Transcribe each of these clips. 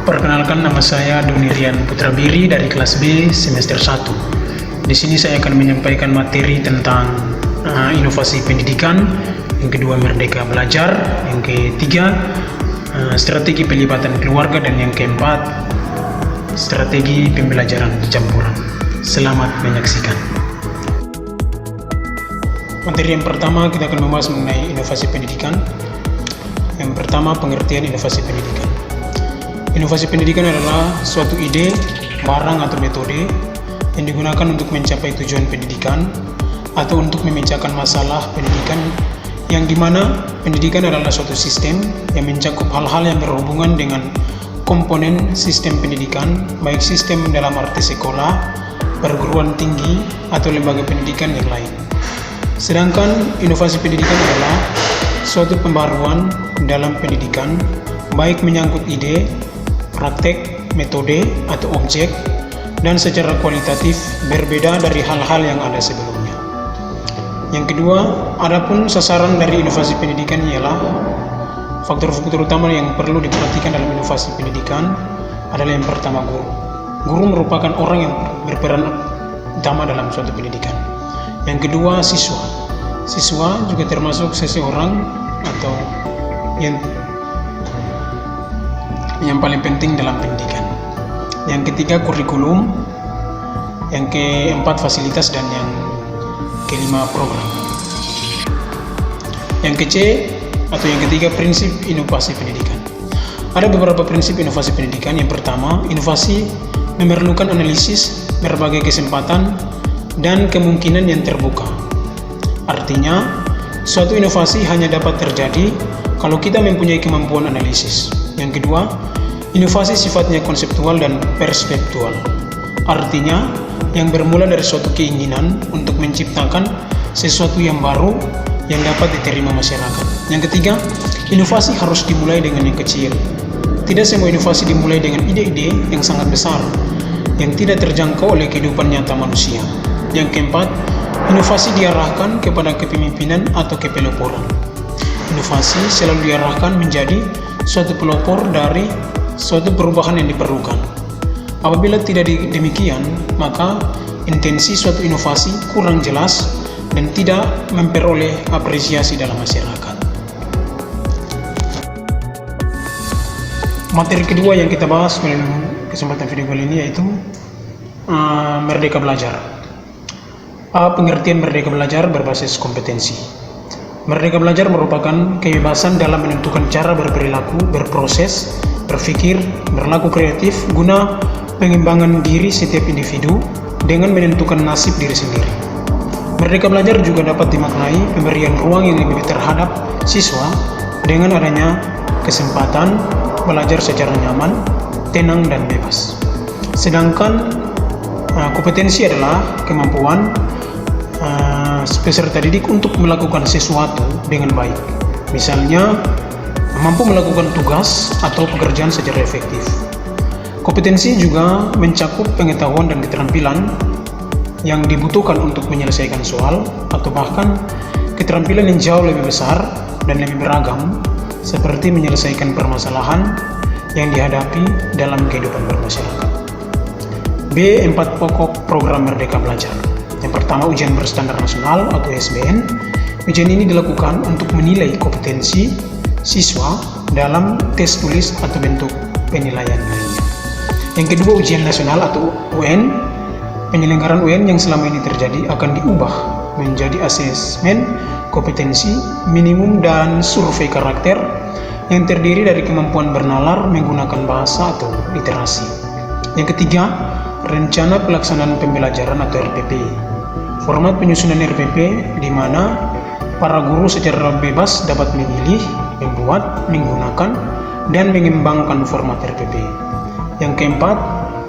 Perkenalkan, nama saya Doni Rian Putra Biri dari kelas B semester 1. Di sini saya akan menyampaikan materi tentang inovasi pendidikan, yang kedua Merdeka Belajar, yang ketiga strategi pelibatan keluarga, dan yang keempat strategi pembelajaran campuran. Selamat menyaksikan. Materi yang pertama, kita akan membahas mengenai inovasi pendidikan. Yang pertama, pengertian inovasi pendidikan. Inovasi pendidikan adalah suatu ide, barang atau metode yang digunakan untuk mencapai tujuan pendidikan atau untuk memecahkan masalah pendidikan, yang dimana pendidikan adalah suatu sistem yang mencakup hal-hal yang berhubungan dengan komponen sistem pendidikan, baik sistem dalam arti sekolah, perguruan tinggi, atau lembaga pendidikan yang lain. Sedangkan inovasi pendidikan adalah suatu pembaruan dalam pendidikan, baik menyangkut ide, praktek, metode, atau objek, dan secara kualitatif berbeda dari hal-hal yang ada sebelumnya. Yang kedua, adapun sasaran dari inovasi pendidikan ialah faktor-faktor utama yang perlu diperhatikan dalam inovasi pendidikan adalah yang pertama, guru. Guru merupakan orang yang berperan utama dalam suatu pendidikan. Yang kedua, siswa. Siswa juga termasuk seseorang atau yang paling penting dalam pendidikan. Yang ketiga, kurikulum. Yang keempat, fasilitas, dan yang kelima, program. Yang ketiga, prinsip inovasi pendidikan. Ada beberapa prinsip inovasi pendidikan. Yang pertama, inovasi memerlukan analisis berbagai kesempatan dan kemungkinan yang terbuka. Artinya, suatu inovasi hanya dapat terjadi kalau kita mempunyai kemampuan analisis. Yang kedua, inovasi sifatnya konseptual dan perspektual. Artinya, yang bermula dari suatu keinginan untuk menciptakan sesuatu yang baru yang dapat diterima masyarakat. Yang ketiga, inovasi harus dimulai dengan yang kecil. Tidak semua inovasi dimulai dengan ide-ide yang sangat besar, yang tidak terjangkau oleh kehidupan nyata manusia. Yang keempat, inovasi diarahkan kepada kepemimpinan atau kepeloporan. Inovasi selalu diarahkan menjadi suatu pelopor dari suatu perubahan yang diperlukan. Apabila tidak demikian, maka intensi suatu inovasi kurang jelas dan tidak memperoleh apresiasi dalam masyarakat. Materi kedua yang kita bahas dalam kesempatan video kali ini yaitu Merdeka Belajar. Pengertian Merdeka Belajar berbasis kompetensi. Merdeka Belajar merupakan kebebasan dalam menentukan cara berperilaku, berproses, berpikir, berlaku kreatif guna pengembangan diri setiap individu dengan menentukan nasib diri sendiri. Merdeka Belajar juga dapat dimaknai pemberian ruang yang lebih terhadap siswa dengan adanya kesempatan belajar secara nyaman, tenang, dan bebas. Sedangkan kompetensi adalah kemampuan peserta didik untuk melakukan sesuatu dengan baik. Misalnya, mampu melakukan tugas atau pekerjaan secara efektif. Kompetensi juga mencakup pengetahuan dan keterampilan yang dibutuhkan untuk menyelesaikan soal, atau bahkan keterampilan yang jauh lebih besar dan lebih beragam, seperti menyelesaikan permasalahan yang dihadapi dalam kehidupan bermasyarakat. B. 4 pokok program Merdeka Belajar. Yang pertama, ujian berstandar nasional atau SBN. Ujian ini dilakukan untuk menilai kompetensi siswa dalam tes tulis atau bentuk penilaian lainnya. Yang kedua, ujian nasional atau UN. Penyelenggaraan UN yang selama ini terjadi akan diubah menjadi asesmen kompetensi minimum dan survei karakter yang terdiri dari kemampuan bernalar menggunakan bahasa atau literasi. Yang ketiga, rencana pelaksanaan pembelajaran atau RPP. Format penyusunan RPP di mana para guru secara bebas dapat memilih, membuat, menggunakan, dan mengembangkan format RPP. Yang keempat,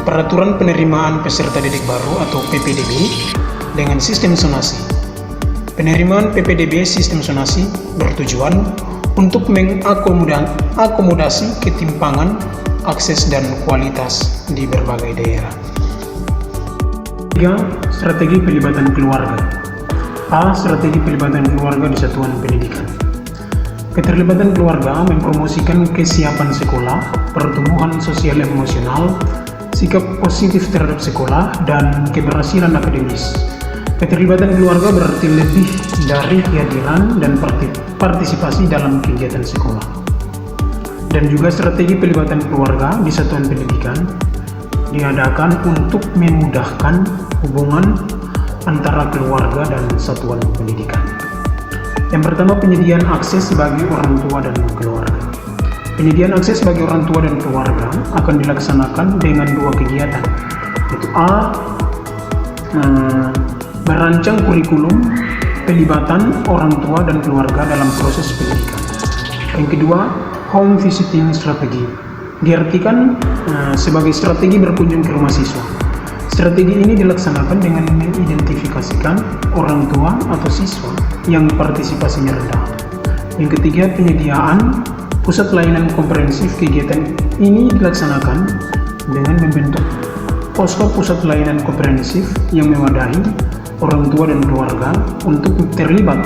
peraturan penerimaan peserta didik baru atau PPDB dengan sistem zonasi. Penerimaan PPDB sistem zonasi bertujuan untuk mengakomodasi ketimpangan akses dan kualitas di berbagai daerah. 3. Strategi pelibatan keluarga. A. Strategi pelibatan keluarga di satuan pendidikan. Keterlibatan keluarga mempromosikan kesiapan sekolah, pertumbuhan sosial emosional, sikap positif terhadap sekolah, dan keberhasilan akademis. Keterlibatan keluarga berarti lebih dari kehadiran dan partisipasi dalam kegiatan sekolah. Dan juga strategi pelibatan keluarga di satuan pendidikan diadakan untuk memudahkan hubungan antara keluarga dan satuan pendidikan. Yang pertama, penyediaan akses bagi orang tua dan keluarga. Penyediaan akses bagi orang tua dan keluarga akan dilaksanakan dengan dua kegiatan, yaitu A. Merancang kurikulum pelibatan orang tua dan keluarga dalam proses pendidikan. Yang kedua, home visiting strategi. Diartikan sebagai strategi berkunjung ke rumah siswa. Strategi ini dilaksanakan dengan mengidentifikasikan orang tua atau siswa yang partisipasinya rendah. Yang ketiga, penyediaan pusat layanan komprehensif. Kegiatan ini dilaksanakan dengan membentuk posko pusat layanan komprehensif yang mewadahi orang tua dan keluarga untuk terlibat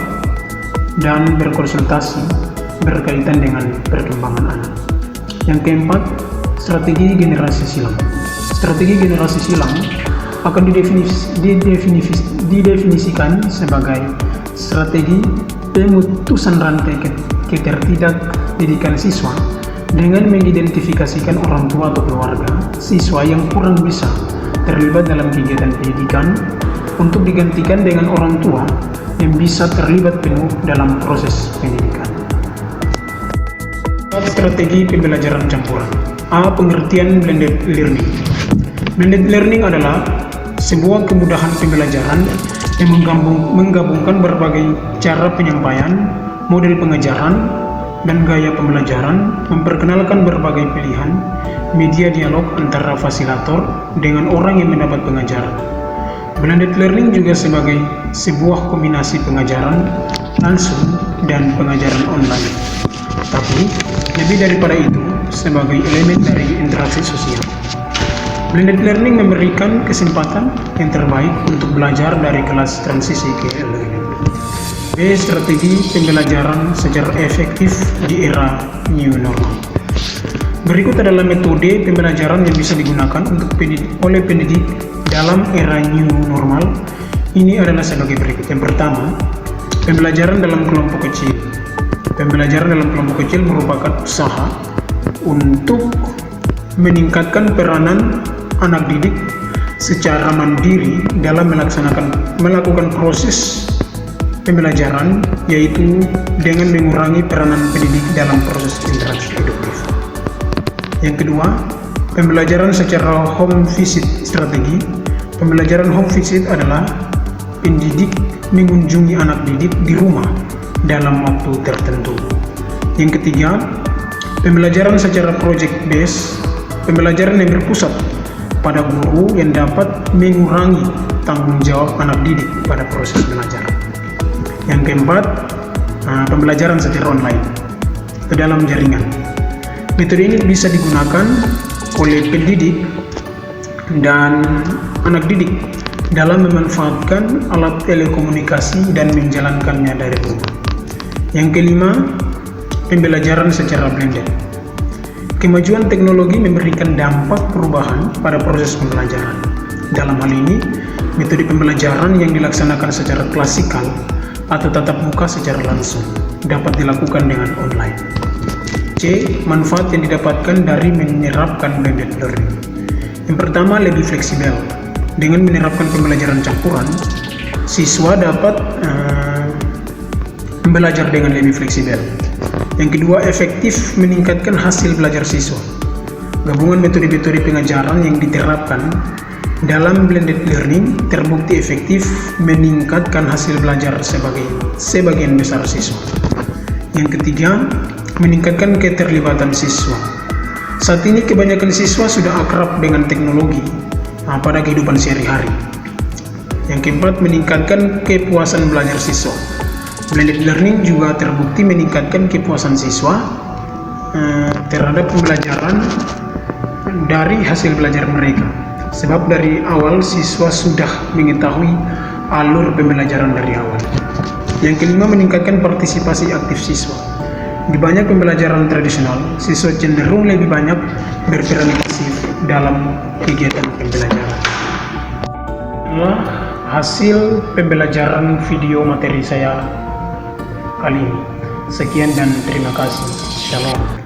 dan berkonsultasi berkaitan dengan perkembangan anak. Yang keempat, strategi generasi silang. Strategi generasi silang akan didefinisikan sebagai strategi pemutusan rantai ketertidakdidikan siswa dengan mengidentifikasikan orang tua atau keluarga siswa yang kurang bisa terlibat dalam kegiatan pendidikan untuk digantikan dengan orang tua yang bisa terlibat penuh dalam proses pendidikan. Strategi pembelajaran campuran. A. Pengertian blended learning. Blended learning adalah sebuah kemudahan pembelajaran yang menggabungkan berbagai cara penyampaian, model pengajaran, dan gaya pembelajaran, memperkenalkan berbagai pilihan media dialog antara fasilitator dengan orang yang mendapat pengajaran. Blended learning juga sebagai sebuah kombinasi pengajaran langsung dan pengajaran online. Tapi, lebih daripada itu, sebagai elemen dari interaksi sosial. Blended learning memberikan kesempatan yang terbaik untuk belajar dari kelas transisi ke e-learning. B. Strategi pembelajaran secara efektif di era new normal. Berikut adalah metode pembelajaran yang bisa digunakan oleh pendidik dalam era new normal. Ini adalah sebagai berikut. Yang pertama, pembelajaran dalam kelompok kecil. Pembelajaran dalam kelompok kecil merupakan usaha untuk meningkatkan peranan anak didik secara mandiri dalam melakukan proses pembelajaran, yaitu dengan mengurangi peranan pendidik dalam proses interaksi eduktif. Yang kedua, pembelajaran secara home visit strategi. Pembelajaran home visit adalah pendidik mengunjungi anak didik di rumah dalam waktu tertentu. Yang ketiga, pembelajaran secara project based. Pembelajaran yang berpusat pada guru yang dapat mengurangi tanggung jawab anak didik pada proses belajar. Yang keempat, pembelajaran secara online ke dalam jaringan. Metode ini bisa digunakan oleh pendidik dan anak didik dalam memanfaatkan alat telekomunikasi dan menjalankannya dari rumah. Yang kelima, pembelajaran secara blended. Kemajuan teknologi memberikan dampak perubahan pada proses pembelajaran. Dalam hal ini, metode pembelajaran yang dilaksanakan secara klasikal atau tatap muka secara langsung dapat dilakukan dengan online. C. Manfaat yang didapatkan dari menerapkan blended learning. Yang pertama, lebih fleksibel. Dengan menerapkan pembelajaran campuran, siswa dapat belajar dengan lebih fleksibel. Yang kedua, efektif meningkatkan hasil belajar siswa. Gabungan metode-metode pengajaran yang diterapkan dalam blended learning terbukti efektif meningkatkan hasil belajar sebagian besar siswa. Yang ketiga, meningkatkan keterlibatan siswa. Saat ini kebanyakan siswa sudah akrab dengan teknologi pada kehidupan sehari-hari. Yang keempat, meningkatkan kepuasan belajar siswa. Blended learning juga terbukti meningkatkan kepuasan siswa terhadap pembelajaran dari hasil belajar mereka. Sebab dari awal siswa sudah mengetahui alur pembelajaran dari awal. Yang kelima, meningkatkan partisipasi aktif siswa. Di banyak pembelajaran tradisional, siswa cenderung lebih banyak berperan pasif dalam kegiatan pembelajaran. Inilah hasil pembelajaran video materi saya kali ini. Sekian dan terima kasih. Shalom.